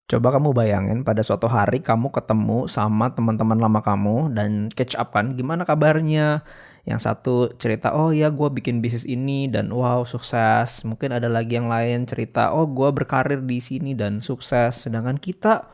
Coba kamu bayangin pada suatu hari kamu ketemu sama teman-teman lama kamu dan catch up kan, gimana kabarnya? Yang satu cerita, oh ya gue bikin bisnis ini dan wow sukses. Mungkin ada lagi yang lain cerita, oh gue berkarir di sini dan sukses. Sedangkan kita,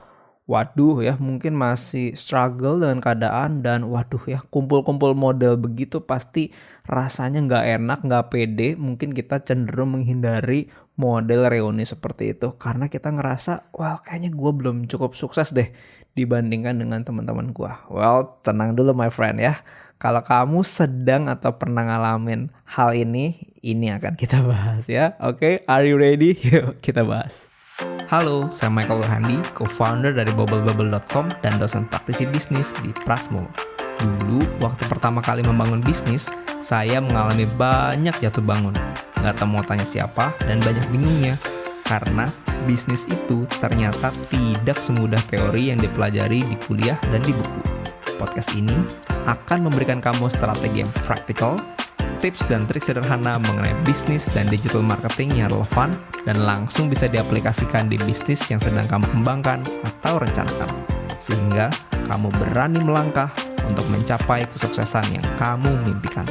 waduh ya mungkin masih struggle dengan keadaan dan waduh ya kumpul-kumpul model begitu pasti rasanya nggak enak, nggak pede. Mungkin kita cenderung menghindari model reuni seperti itu karena kita ngerasa wah kayaknya gue belum cukup sukses deh dibandingkan dengan teman-teman gue. Well, tenang dulu my friend ya. Kalau kamu sedang atau pernah ngalamin hal ini akan kita bahas ya. Oke, are you ready? Yuk kita bahas. Halo, saya Michael Handi, co-founder dari bobblebubble.com dan dosen praktisi bisnis di Prasmo. Dulu, waktu pertama kali membangun bisnis, saya mengalami banyak jatuh bangun. Gak tahu mau tanya siapa dan banyak bingungnya. Karena bisnis itu ternyata tidak semudah teori yang dipelajari di kuliah dan di buku. Podcast ini akan memberikan kamu strategi yang praktikal, tips dan trik sederhana mengenai bisnis dan digital marketing yang relevan dan langsung bisa diaplikasikan di bisnis yang sedang kamu kembangkan atau rencanakan. Sehingga kamu berani melangkah untuk mencapai kesuksesan yang kamu mimpikan.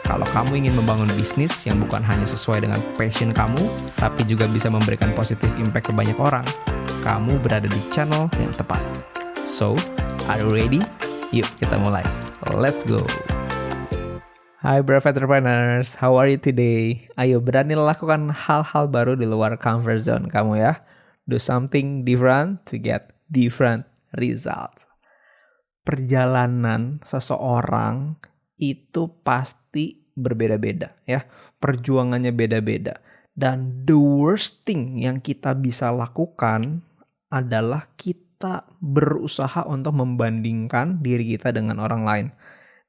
Kalau kamu ingin membangun bisnis yang bukan hanya sesuai dengan passion kamu, tapi juga bisa memberikan positive impact ke banyak orang, kamu berada di channel yang tepat. So, are you ready? Yuk kita mulai. Let's go! Hai brave entrepreneurs, how are you today? Ayo berani lakukan hal-hal baru di luar comfort zone kamu ya. Do something different to get different results. Perjalanan seseorang itu pasti berbeda-beda ya. Perjuangannya beda-beda. Dan the worst thing yang kita bisa lakukan adalah kita berusaha untuk membandingkan diri kita dengan orang lain.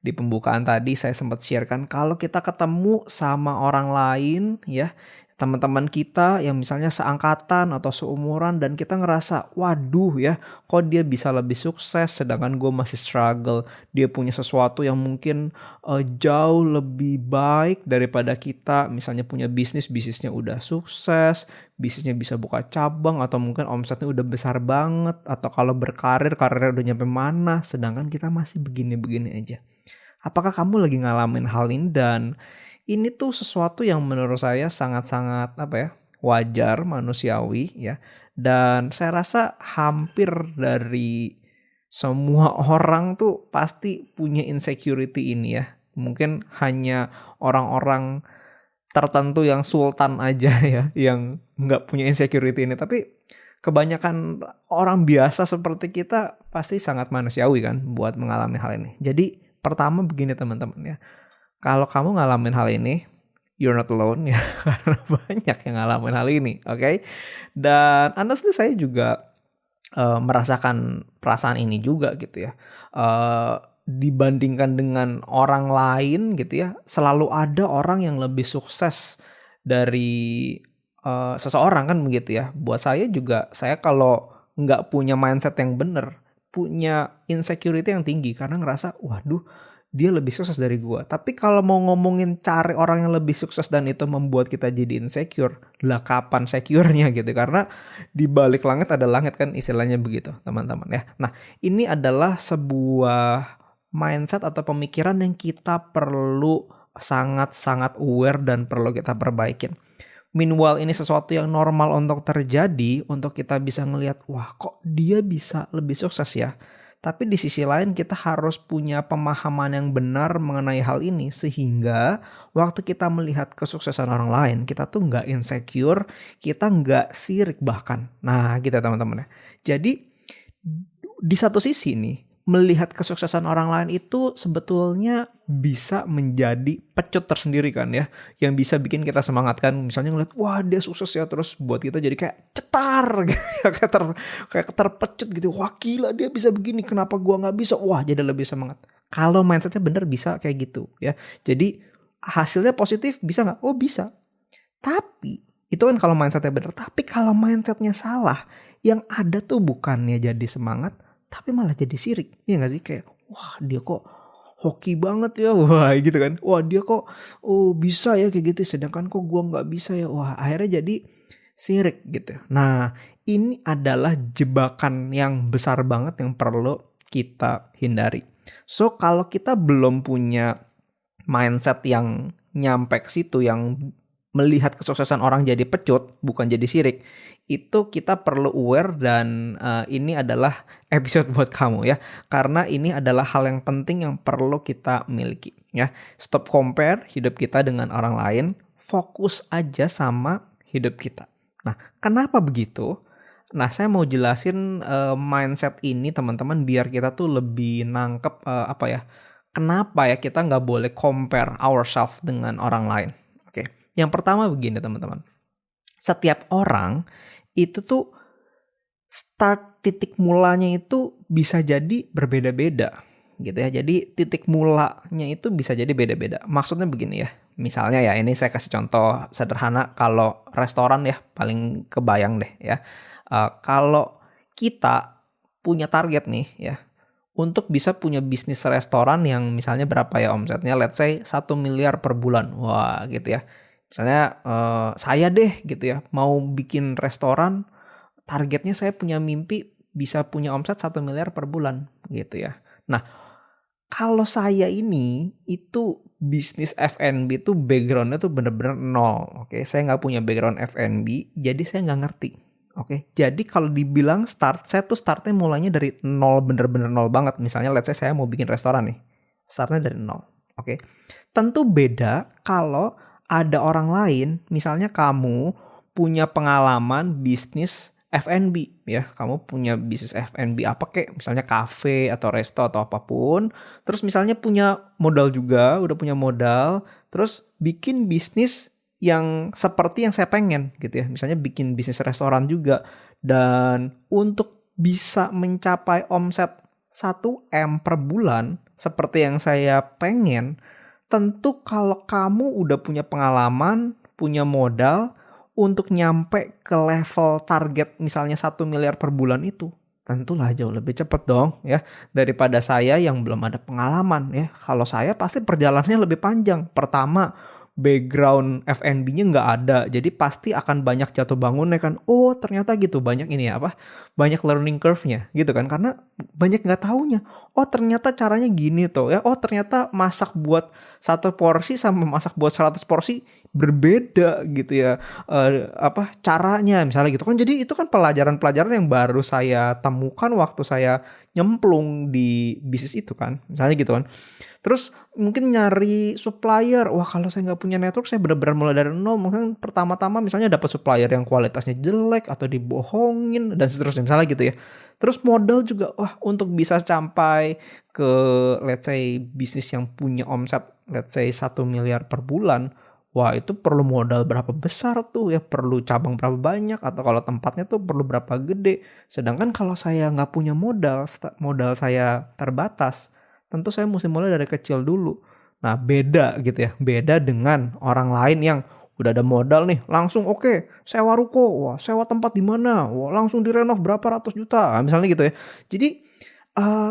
Di pembukaan tadi saya sempat sharekan kalau kita ketemu sama orang lain ya, teman-teman kita yang misalnya seangkatan atau seumuran dan kita ngerasa waduh ya kok dia bisa lebih sukses sedangkan gue masih struggle. Dia punya sesuatu yang mungkin jauh lebih baik daripada kita, misalnya punya bisnisnya udah sukses, bisnisnya bisa buka cabang atau mungkin omsetnya udah besar banget, atau kalau karirnya udah nyampe mana sedangkan kita masih begini-begini aja. Apakah kamu lagi ngalamin hal ini? Dan ini tuh sesuatu yang menurut saya sangat-sangat wajar, manusiawi ya. Dan saya rasa hampir dari semua orang tuh pasti punya insecurity ini ya. Mungkin hanya orang-orang tertentu yang sultan aja ya yang nggak punya insecurity ini. Tapi kebanyakan orang biasa seperti kita pasti sangat manusiawi kan buat mengalami hal ini. Jadi pertama begini teman-teman ya, kalau kamu ngalamin hal ini, you're not alone ya, karena banyak yang ngalamin hal ini, oke? Dan honestly saya juga merasakan perasaan ini juga gitu ya. Dibandingkan dengan orang lain gitu ya, selalu ada orang yang lebih sukses dari seseorang kan begitu ya. Buat saya juga, saya kalau nggak punya mindset yang benar, punya insecurity yang tinggi karena ngerasa waduh dia lebih sukses dari gua. Tapi kalau mau ngomongin cari orang yang lebih sukses dan itu membuat kita jadi insecure, lah kapan secure-nya gitu. Karena di balik langit ada langit kan istilahnya begitu teman-teman ya. Nah ini adalah sebuah mindset atau pemikiran yang kita perlu sangat-sangat aware dan perlu kita perbaikin. Meanwhile ini sesuatu yang normal untuk terjadi, untuk kita bisa ngelihat, wah kok dia bisa lebih sukses ya. Tapi di sisi lain kita harus punya pemahaman yang benar mengenai hal ini. Sehingga waktu kita melihat kesuksesan orang lain, kita tuh nggak insecure, kita nggak sirik bahkan. Nah gitu teman-teman ya. Jadi di satu sisi nih, melihat kesuksesan orang lain itu sebetulnya bisa menjadi pecut tersendiri kan ya. Yang bisa bikin kita semangat kan. Misalnya ngeliat wah dia sukses ya. Terus buat kita jadi kayak cetar gitu. kayak terpecut gitu. Wah gila dia bisa begini. Kenapa gua gak bisa? Wah jadi lebih semangat. Kalau mindsetnya bener bisa kayak gitu ya. Jadi hasilnya positif bisa gak? Oh bisa. Tapi itu kan kalau mindsetnya bener. Tapi kalau mindsetnya salah, yang ada tuh bukannya jadi semangat, tapi malah jadi sirik. Iya gak sih? Kayak wah dia kok hoki banget ya. Wah gitu kan. Wah dia kok bisa ya kayak gitu. Sedangkan kok gua gak bisa ya. Wah akhirnya jadi sirik gitu. Nah ini adalah jebakan yang besar banget yang perlu kita hindari. So kalau kita belum punya mindset yang nyampe ke situ, yang melihat kesuksesan orang jadi pecut bukan jadi sirik, itu kita perlu aware dan ini adalah episode buat kamu ya, karena ini adalah hal yang penting yang perlu kita miliki ya. Stop compare hidup kita dengan orang lain, fokus aja sama hidup kita. Nah, kenapa begitu? Nah, saya mau jelasin mindset ini teman-teman biar kita tuh lebih nangkep kenapa ya kita nggak boleh compare ourselves dengan orang lain. Oke, yang pertama begini teman-teman. Setiap orang itu tuh start titik mulanya itu bisa jadi berbeda-beda gitu ya. Jadi titik mulanya itu bisa jadi beda-beda. Maksudnya begini ya. Misalnya ya, ini saya kasih contoh sederhana, kalau restoran ya paling kebayang deh ya. Kalau kita punya target nih ya, untuk bisa punya bisnis restoran yang misalnya berapa ya omsetnya, let's say 1 miliar per bulan. Wah gitu ya. Misalnya saya deh gitu ya, mau bikin restoran, targetnya saya punya mimpi bisa punya omset 1 miliar per bulan gitu ya. Nah, kalau saya ini itu bisnis F&B tuh backgroundnya tuh bener-bener nol. Oke, saya nggak punya background F&B, jadi saya nggak ngerti. Oke, jadi kalau dibilang start, saya tuh startnya mulainya dari nol, bener-bener nol banget. Misalnya let's say saya mau bikin restoran nih, startnya dari nol. Oke, tentu beda kalau ada orang lain, misalnya kamu punya pengalaman bisnis F&B ya, kamu punya bisnis F&B apa kek, misalnya cafe atau resto atau apapun, terus misalnya punya modal juga, udah punya modal, terus bikin bisnis yang seperti yang saya pengen gitu ya, misalnya bikin bisnis restoran juga, dan untuk bisa mencapai omset 1M per bulan seperti yang saya pengen, tentu kalau kamu udah punya pengalaman, punya modal untuk nyampe ke level target misalnya 1 miliar per bulan itu, tentulah jauh lebih cepat dong ya daripada saya yang belum ada pengalaman ya. Kalau saya pasti perjalanannya lebih panjang. Pertama, background F&B-nya nggak ada, jadi pasti akan banyak jatuh bangunnya kan. Oh ternyata gitu, banyak ini ya banyak learning curve-nya gitu kan, karena banyak nggak taunya. Oh ternyata caranya gini tuh ya. Oh ternyata masak buat 1 porsi sama masak buat 100 porsi berbeda gitu ya, caranya misalnya gitu kan. Jadi itu kan pelajaran-pelajaran yang baru saya temukan waktu saya nyemplung di bisnis itu kan, misalnya gitu kan. Terus mungkin nyari supplier, wah kalau saya nggak punya network, saya benar-benar mulai dari nol. Mungkin pertama-tama misalnya dapat supplier yang kualitasnya jelek atau dibohongin dan seterusnya misalnya gitu ya. Terus modal juga, wah untuk bisa sampai ke let's say bisnis yang punya omset let's say 1 miliar per bulan, wah itu perlu modal berapa besar tuh ya, perlu cabang berapa banyak, atau kalau tempatnya tuh perlu berapa gede. Sedangkan kalau saya nggak punya modal saya terbatas, tentu saya mesti mulai dari kecil dulu. Nah beda gitu ya, beda dengan orang lain yang udah ada modal nih, langsung oke, sewa ruko, wah sewa tempat di mana, wah langsung direnov berapa ratus juta, misalnya gitu ya. Jadi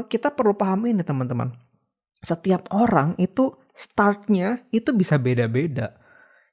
kita perlu pahami ini teman-teman, setiap orang itu startnya itu bisa beda-beda.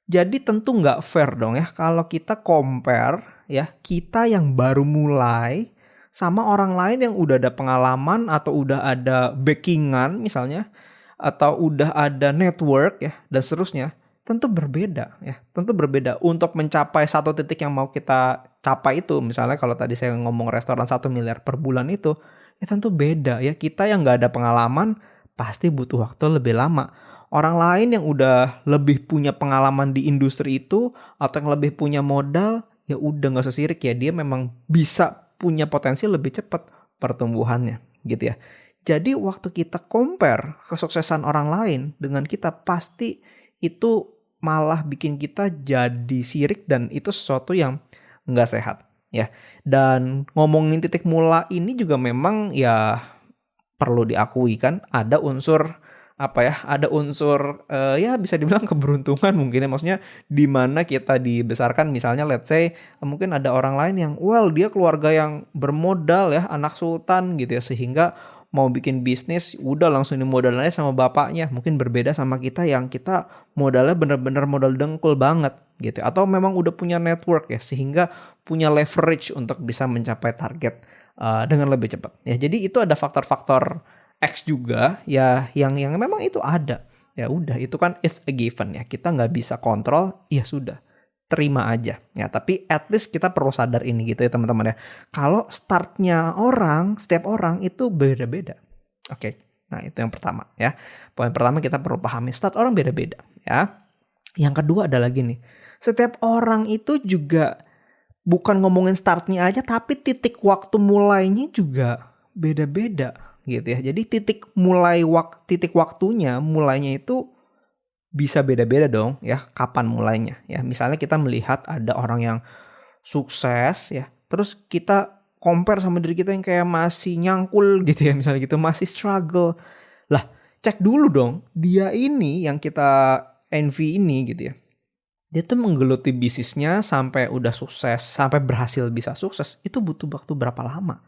Jadi tentu nggak fair dong ya kalau kita compare ya kita yang baru mulai sama orang lain yang udah ada pengalaman atau udah ada backingan misalnya, atau udah ada network ya dan seterusnya. Tentu berbeda ya, tentu berbeda untuk mencapai satu titik yang mau kita capai itu. Misalnya kalau tadi saya ngomong restoran 1 miliar per bulan itu, ya tentu beda ya. Kita yang nggak ada pengalaman pasti butuh waktu lebih lama. Orang lain yang udah lebih punya pengalaman di industri itu atau yang lebih punya modal, ya udah nggak usah sirik ya, dia memang bisa punya potensi lebih cepat pertumbuhannya gitu ya. Jadi waktu kita compare kesuksesan orang lain dengan kita, pasti itu malah bikin kita jadi sirik dan itu sesuatu yang nggak sehat ya. Dan ngomongin titik mula ini juga memang ya perlu diakui kan ada unsur ada unsur ya bisa dibilang keberuntungan mungkin ya, maksudnya di mana kita dibesarkan, misalnya let's say mungkin ada orang lain yang dia keluarga yang bermodal ya, anak sultan gitu ya, sehingga mau bikin bisnis udah langsung dimodalin aja sama bapaknya. Mungkin berbeda sama kita yang kita modalnya bener-bener modal dengkul banget gitu. Atau memang udah punya network ya sehingga punya leverage untuk bisa mencapai target dengan lebih cepat. Ya jadi itu ada faktor-faktor X juga ya yang memang itu ada. Ya udah itu kan it's a given ya. Kita nggak bisa kontrol, ya sudah. Terima aja ya, tapi at least kita perlu sadar ini gitu ya teman-teman ya. Kalau startnya setiap orang itu beda-beda. Oke, nah itu yang pertama ya. Poin pertama kita perlu pahami start orang beda-beda ya. Yang kedua ada lagi nih, setiap orang itu juga bukan ngomongin startnya aja, tapi titik waktu mulainya juga beda-beda gitu ya. Jadi titik waktunya mulainya itu bisa beda-beda dong ya kapan mulainya ya. Misalnya kita melihat ada orang yang sukses ya, terus kita compare sama diri kita yang kayak masih nyangkul gitu ya, misalnya gitu masih struggle. Lah, cek dulu dong, dia ini yang kita envy ini gitu ya. Dia tuh menggeluti bisnisnya sampai udah sukses, sampai berhasil bisa sukses, itu butuh waktu berapa lama?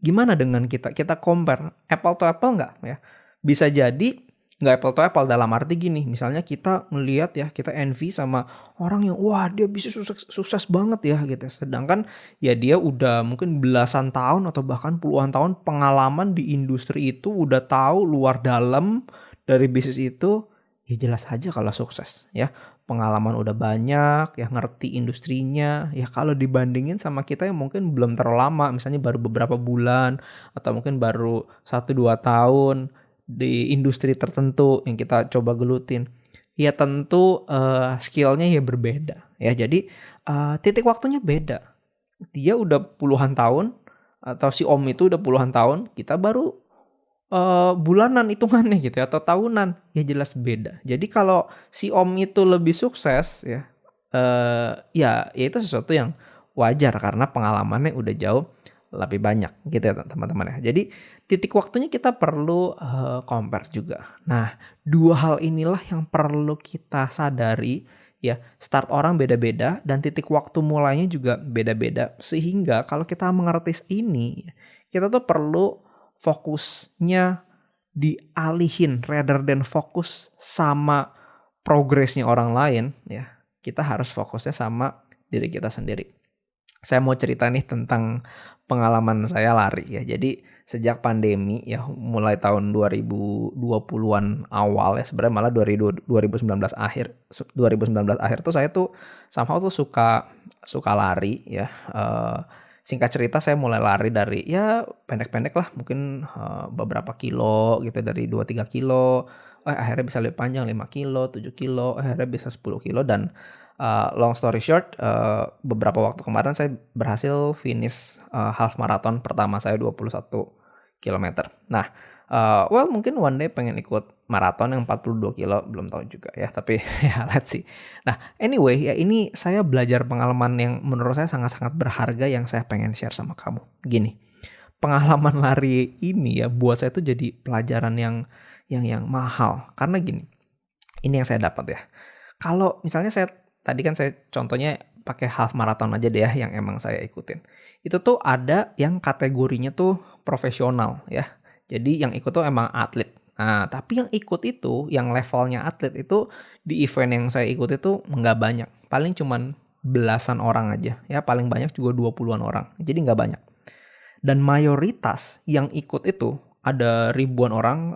Gimana dengan kita? Kita compare apple to apple nggak ya? Bisa jadi nggak apple to apple dalam arti gini, misalnya kita melihat ya, kita envy sama orang yang wah dia bisa sukses banget ya gitu. Sedangkan ya dia udah mungkin belasan tahun atau bahkan puluhan tahun pengalaman di industri itu, udah tahu luar dalam dari bisnis itu, ya jelas aja kalau sukses ya. Pengalaman udah banyak, ya ngerti industrinya, ya kalau dibandingin sama kita yang mungkin belum terlalu lama, misalnya baru beberapa bulan atau mungkin baru 1-2 tahun di industri tertentu yang kita coba gelutin, ya tentu skillnya ya berbeda ya. Jadi titik waktunya beda. Dia udah puluhan tahun atau si om itu udah puluhan tahun, kita baru bulanan hitungannya gitu ya, atau tahunan, ya jelas beda. Jadi kalau si om itu lebih sukses ya, ya itu sesuatu yang wajar karena pengalamannya udah jauh lebih banyak gitu ya teman-teman ya. Jadi titik waktunya kita perlu compare juga. Nah, dua hal inilah yang perlu kita sadari ya. Start orang beda-beda dan titik waktu mulainya juga beda-beda. Sehingga kalau kita mengerti ini, kita tuh perlu fokusnya dialihin rather than fokus sama progresnya orang lain ya. Kita harus fokusnya sama diri kita sendiri. Saya mau cerita nih tentang pengalaman saya lari ya. Jadi sejak pandemi ya, mulai tahun 2020-an awal ya, sebenarnya malah 2019 akhir tuh saya tuh somehow tuh suka lari ya. Singkat cerita saya mulai lari dari ya pendek-pendek lah, mungkin beberapa kilo gitu, dari 2-3 kilo. Akhirnya bisa lebih panjang 5 kilo, 7 kilo, akhirnya bisa 10 kilo dan long story short, beberapa waktu kemarin saya berhasil finish half marathon pertama saya 21 km. Nah, mungkin one day pengen ikut maraton yang 42 kilo, belum tahu juga ya, tapi ya let's see. Nah, anyway, ya ini saya belajar pengalaman yang menurut saya sangat-sangat berharga yang saya pengen share sama kamu. Gini, pengalaman lari ini ya buat saya tuh jadi pelajaran yang mahal. Karena gini, ini yang saya dapat ya. Kalau misalnya tadi kan saya contohnya pakai half marathon aja deh ya yang emang saya ikutin. Itu tuh ada yang kategorinya tuh profesional ya. Jadi yang ikut tuh emang atlet. Nah, tapi yang ikut itu, yang levelnya atlet itu di event yang saya ikut itu nggak banyak. Paling cuman belasan orang aja ya. Paling banyak juga 20-an orang. Jadi nggak banyak. Dan mayoritas yang ikut itu ada ribuan orang,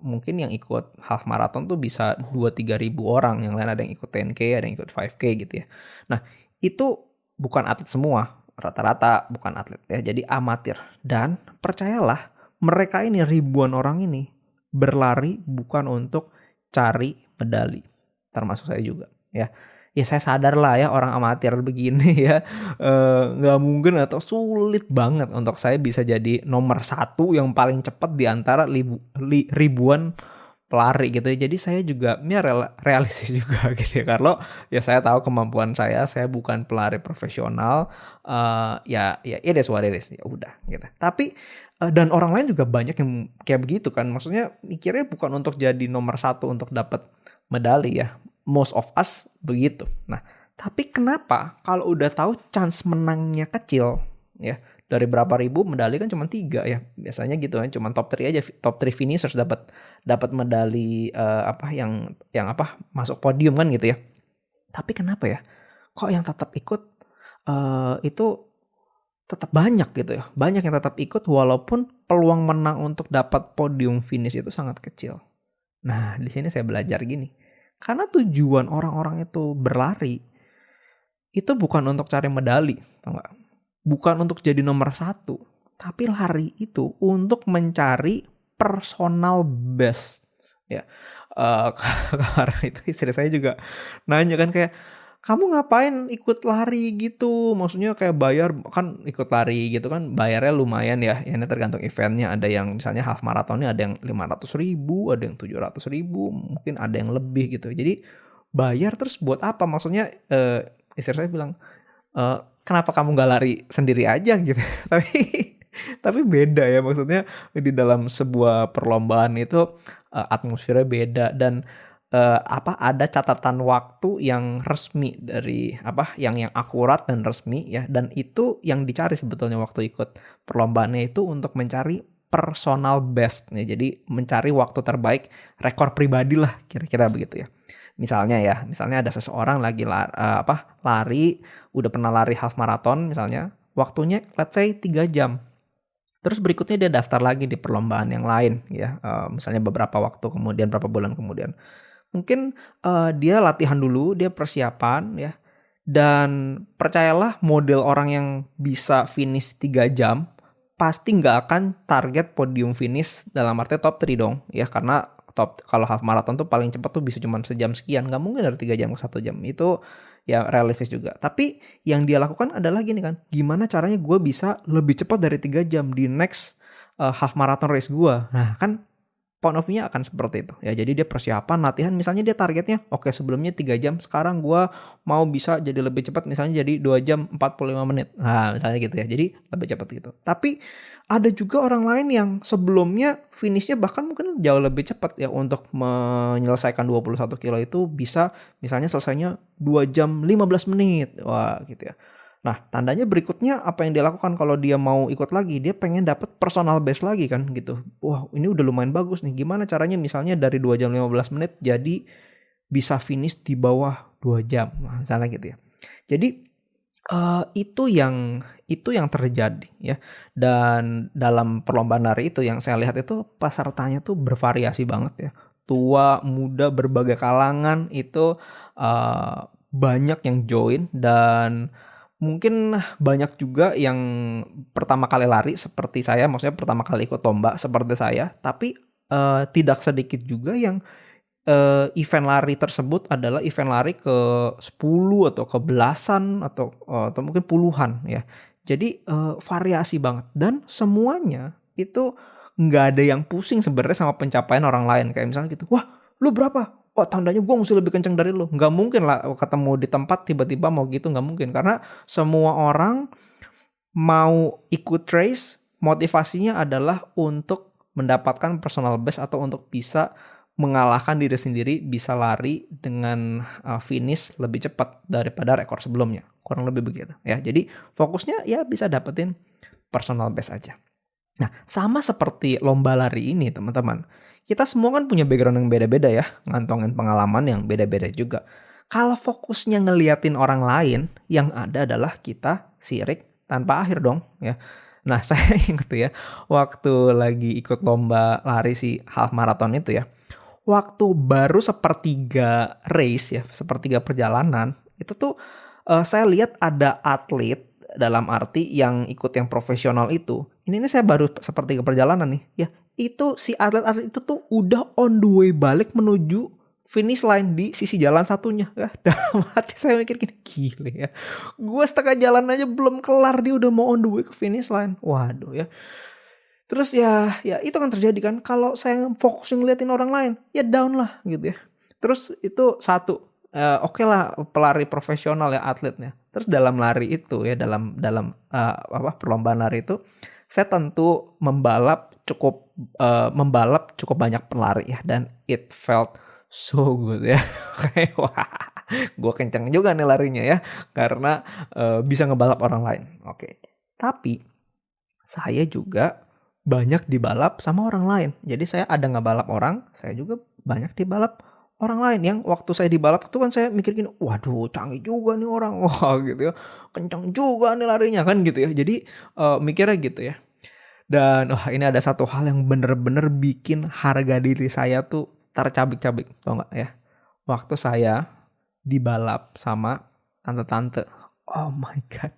mungkin yang ikut half marathon tuh bisa 2-3 ribu orang. Yang lain ada yang ikut 10K, ada yang ikut 5K gitu ya. Nah, itu bukan atlet semua. Rata-rata bukan atlet ya. Jadi amatir. Dan percayalah, mereka ini ribuan orang ini berlari bukan untuk cari medali. Termasuk saya juga ya. Ya saya sadar lah ya, orang amatir begini ya, gak mungkin atau sulit banget untuk saya bisa jadi nomor 1 yang paling cepat di antara ribuan pelari gitu ya. Jadi saya juga ya realistis juga gitu ya. Karena ya saya tahu kemampuan saya bukan pelari profesional, ya it is what it is, ya udah gitu. Tapi dan orang lain juga banyak yang kayak begitu kan. Maksudnya mikirnya bukan untuk jadi nomor 1 untuk dapat medali ya. Most of us begitu. Nah, tapi kenapa kalau udah tahu chance menangnya kecil ya, dari berapa ribu medali kan cuma 3 ya. Biasanya gitu kan, cuma top 3 aja, top 3 finishers dapat dapat medali yang apa masuk podium kan gitu ya. Tapi kenapa ya? Kok yang tetap ikut itu tetap banyak gitu ya. Banyak yang tetap ikut walaupun peluang menang untuk dapat podium finish itu sangat kecil. Nah, di sini saya belajar gini. Karena tujuan orang-orang itu berlari itu bukan untuk cari medali, tau nggak? Bukan untuk jadi nomor 1, tapi lari itu untuk mencari personal best. Ya, karena itu istri saya juga nanya kan kayak, kamu ngapain ikut lari gitu? Maksudnya kayak bayar kan ikut lari gitu kan bayarnya lumayan ya. Ini tergantung eventnya. Ada yang misalnya half marathonnya ada yang 500.000, ada yang 700.000, mungkin ada yang lebih gitu. Jadi bayar terus buat apa? Maksudnya istri saya bilang, kenapa kamu gak lari sendiri aja gitu? Tapi beda ya, maksudnya di dalam sebuah perlombaan itu atmosfernya beda dan ada catatan waktu yang resmi dari yang akurat dan resmi ya, dan itu yang dicari sebetulnya waktu ikut perlombaannya itu untuk mencari personal best ya. Jadi mencari waktu terbaik, rekor pribadi lah kira-kira begitu ya. Misalnya ada seseorang lagi lari, udah pernah lari half marathon misalnya, waktunya let's say 3 jam. Terus berikutnya dia daftar lagi di perlombaan yang lain ya, misalnya beberapa waktu kemudian, berapa bulan kemudian. Mungkin dia latihan dulu, dia persiapan ya. Dan percayalah model orang yang bisa finish 3 jam pasti nggak akan target podium finish dalam arti top 3 dong ya, karena kalau half marathon tuh paling cepat tuh bisa cuma sejam sekian, nggak mungkin dari 3 jam ke 1 jam, itu ya realistis juga. Tapi yang dia lakukan adalah gini kan, gimana caranya gue bisa lebih cepat dari 3 jam di next half marathon race gue. Nah kan point of view-nya akan seperti itu ya. Jadi dia persiapan latihan, misalnya dia targetnya oke sebelumnya 3 jam, sekarang gue mau bisa jadi lebih cepat, misalnya jadi 2 jam 45 menit. Nah misalnya gitu ya, jadi lebih cepat gitu. Tapi ada juga orang lain yang sebelumnya finishnya bahkan mungkin jauh lebih cepat ya, untuk menyelesaikan 21 kilo itu bisa misalnya selesainya 2 jam 15 menit. Wah gitu ya. Nah, tandanya berikutnya apa yang dia lakukan kalau dia mau ikut lagi, dia pengen dapat personal best lagi kan gitu. Wah, ini udah lumayan bagus nih. Gimana caranya misalnya dari 2 jam 15 menit jadi bisa finish di bawah 2 jam. Nah, misalnya gitu ya. Jadi itu yang terjadi ya. Dan dalam perlombaan lari itu yang saya lihat itu pesertanya tuh bervariasi banget ya. Tua, muda, berbagai kalangan itu banyak yang join, dan mungkin banyak juga yang pertama kali lari seperti saya, maksudnya pertama kali ikut lomba seperti saya, tapi tidak sedikit juga yang event lari tersebut adalah event lari ke 10 atau ke belasan atau mungkin puluhan ya. Jadi variasi banget, dan semuanya itu nggak ada yang pusing sebenarnya sama pencapaian orang lain. Kayak misalnya gitu, wah lu berapa? Oh tandanya gue mesti lebih kencang dari lu. Nggak mungkin lah ketemu di tempat tiba-tiba mau gitu, nggak mungkin. Karena semua orang mau ikut race, motivasinya adalah untuk mendapatkan personal best atau untuk bisa mengalahkan diri sendiri, bisa lari dengan finish lebih cepat daripada rekor sebelumnya. Kurang lebih begitu ya. Jadi fokusnya ya bisa dapetin personal best aja. Nah, sama seperti lomba lari ini teman-teman. Kita semua kan punya background yang beda-beda ya, ngantongin pengalaman yang beda-beda juga. Kalau fokusnya ngeliatin orang lain, yang ada adalah kita sirik tanpa akhir dong ya. Nah saya ingat tuh ya, waktu lagi ikut lomba lari si half marathon itu ya, waktu baru sepertiga race ya, sepertiga perjalanan, itu tuh saya lihat ada atlet, dalam arti yang ikut yang profesional itu. Ini saya baru sepertiga perjalanan nih ya. Itu si atlet-atlet itu tuh udah on the way balik menuju finish line di sisi jalan satunya ya. Dalam hati saya mikir gini, gile ya. Gue setengah jalan aja belum kelar, dia udah mau on the way ke finish line. Waduh ya. Terus ya itu kan terjadi kan. Kalau saya fokus ngeliatin orang lain, ya down lah gitu ya. Terus itu satu, oke lah pelari profesional ya atletnya. Terus dalam lari itu ya, dalam perlombaan lari itu, saya tentu membalap cukup banyak pelari ya, dan it felt so good ya. Kayak wah, gue kenceng juga nih larinya ya, karena bisa ngebalap orang lain. Oke. Tapi saya juga banyak dibalap sama orang lain. Jadi saya ada ngebalap orang, saya juga banyak dibalap orang lain. Yang waktu saya dibalap itu kan saya mikir gini, waduh canggih juga nih orang, wah gitu ya, kencang juga nih larinya kan gitu ya. Jadi mikirnya gitu ya. Dan ini ada satu hal yang bener-bener bikin harga diri saya tuh tercabik-cabik, tau gak ya? Waktu saya dibalap sama tante-tante. Oh my god.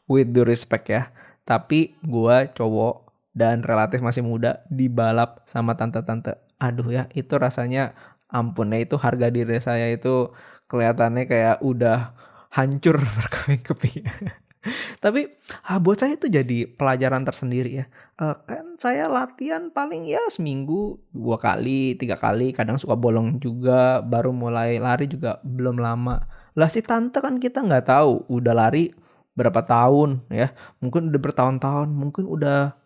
With due respect ya. Tapi gue cowok dan relatif masih muda dibalap sama tante-tante. Aduh ya, itu rasanya ampun ya, itu harga diri saya itu kelihatannya kayak udah hancur berkeping-keping. Tapi buat saya itu jadi pelajaran tersendiri ya. Kan saya latihan paling ya seminggu 2 kali, 3 kali, kadang suka bolong juga, baru mulai lari juga belum lama. Lah si tante kan kita nggak tahu udah lari berapa tahun ya. Mungkin udah bertahun-tahun, mungkin udah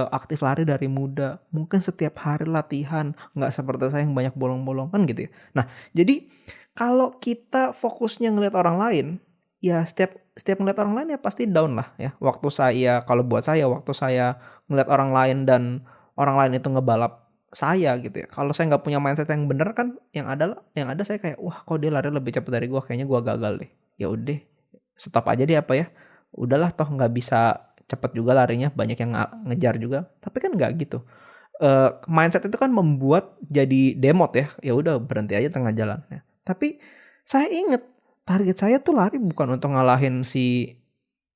aktif lari dari muda, mungkin setiap hari latihan, nggak seperti saya yang banyak bolong-bolong kan gitu ya. Nah jadi kalau kita fokusnya ngeliat orang lain, ya setiap ngeliat orang lain ya pasti down lah ya. Kalau buat saya waktu saya ngeliat orang lain dan orang lain itu ngebalap saya gitu ya. Kalau saya nggak punya mindset yang bener kan, yang ada saya kayak wah kok dia lari lebih cepat dari gua, kayaknya gua gagal deh. Ya udah, stop aja deh apa ya. Udahlah toh nggak bisa cepet juga larinya, banyak yang ngejar juga. Tapi kan nggak gitu. Mindset itu kan membuat jadi demot ya. Ya udah berhenti aja tengah jalan ya. Tapi saya inget target saya tuh lari bukan untuk ngalahin si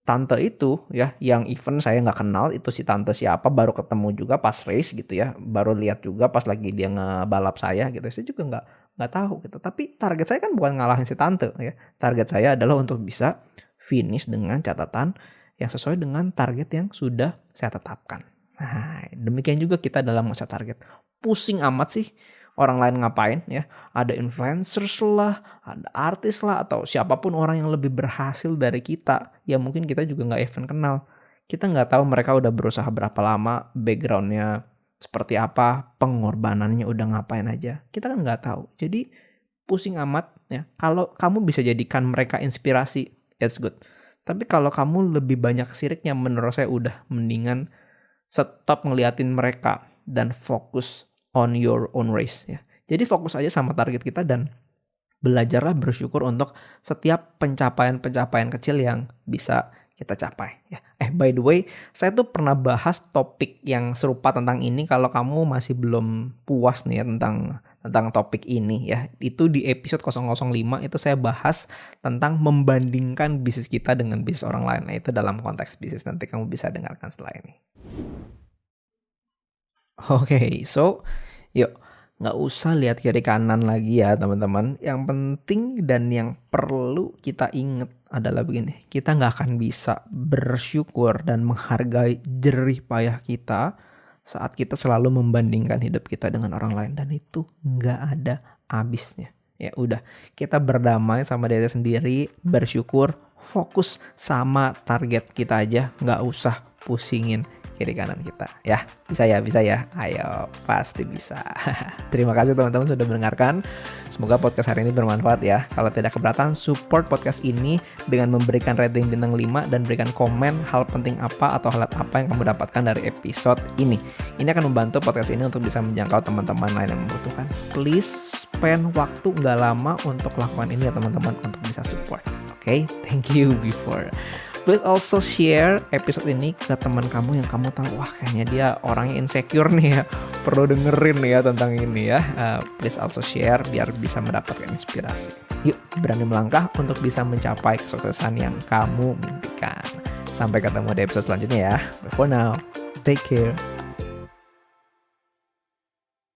tante itu ya, yang event saya nggak kenal itu si tante siapa, baru ketemu juga pas race gitu ya, baru lihat juga pas lagi dia ngebalap saya gitu. Saya juga nggak tahu gitu. Tapi target saya kan bukan ngalahin si tante ya. Target saya adalah untuk bisa finish dengan catatan yang sesuai dengan target yang sudah saya tetapkan. Nah, demikian juga kita dalam masa target. Pusing amat sih orang lain ngapain ya. Ada influencers lah, ada artis lah, atau siapapun orang yang lebih berhasil dari kita. Ya mungkin kita juga gak even kenal. Kita gak tahu mereka udah berusaha berapa lama, backgroundnya seperti apa, pengorbanannya udah ngapain aja. Kita kan gak tahu. Jadi pusing amat ya. Kalau kamu bisa jadikan mereka inspirasi, it's good. Tapi kalau kamu lebih banyak siriknya, menurut saya udah mendingan stop ngeliatin mereka dan fokus on your own race ya. Jadi fokus aja sama target kita dan belajarlah bersyukur untuk setiap pencapaian-pencapaian kecil yang bisa kita capai ya. By the way, saya tuh pernah bahas topik yang serupa tentang ini. Kalau kamu masih belum puas nih ya tentang topik ini ya, itu di episode 005 itu saya bahas tentang membandingkan bisnis kita dengan bisnis orang lain. Nah, itu dalam konteks bisnis, nanti kamu bisa dengarkan setelah ini. Oke, so yuk nggak usah lihat kiri kanan lagi ya teman-teman. Yang penting dan yang perlu kita ingat adalah begini, kita nggak akan bisa bersyukur dan menghargai jerih payah kita saat kita selalu membandingkan hidup kita dengan orang lain, dan itu nggak ada habisnya. Ya udah, kita berdamai sama diri sendiri, bersyukur, fokus sama target kita aja, nggak usah pusingin kiri kanan kita ya. Bisa ya, ayo pasti bisa. Terima kasih teman-teman sudah mendengarkan, semoga podcast hari ini bermanfaat ya. Kalau tidak keberatan, support podcast ini dengan memberikan rating bintang 5 dan berikan komen hal penting apa atau hal apa yang kamu dapatkan dari episode ini. Ini akan membantu podcast ini untuk bisa menjangkau teman-teman lain yang membutuhkan. Please spend waktu gak lama untuk lakukan ini ya teman-teman, untuk bisa support. Oke, thank you before. Please also share episode ini ke teman kamu yang kamu tahu, wah kayaknya dia orangnya insecure nih ya, perlu dengerin ya tentang ini ya. Please also share biar bisa mendapatkan inspirasi. Yuk berani melangkah untuk bisa mencapai kesuksesan yang kamu mimpikan. Sampai ketemu di episode selanjutnya ya. But for now, take care.